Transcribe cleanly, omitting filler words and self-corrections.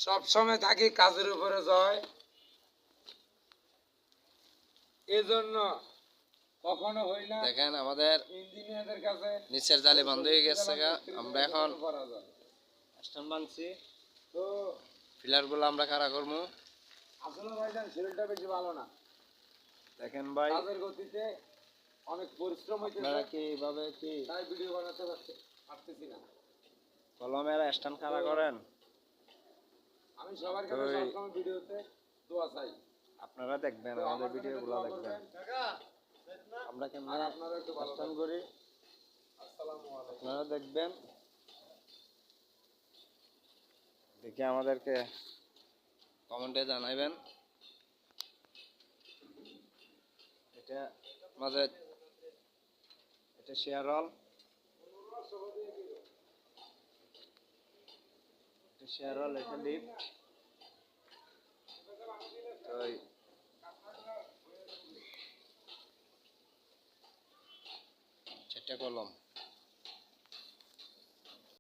সব সময় থাকি কাজের উপরে জয়, এজন্য কখনো হই না। দেখেন আমাদের ইঞ্জিনিয়ারদের কাছে নিচের জালি বন্ধ হয়ে গেছে, আমরা এখন স্ট্যান্ড বানছি, তো পিলার গুলো আমরা খাড়া করবো। আসলে ভাইজান শরীরটা বেশি ভালো না, দেখেন ভাই কাজের গতিতে অনেক পরিশ্রম আপনারা হইতেছে, কি এইভাবে কি তাই ভিডিও বানাতে পারতেছি না। কলমের স্ট্যান্ড খাড়া করেন? আমি সবার কাছে সবসময় ভিডিওতে দোয়া চাই, আপনারা দেখবেন আমাদের ভিডিও গুলো দেখবেন আমরা কেমন স্ট্যান্ড করি, আপনারা দেখবেন, দেখে আমাদেরকে কমেন্টে জানাইবেন। এটা আমাদের এটা শেয়ার অল, এটা শেয়ার অল, এটা লিফট, তো চারটা কলম।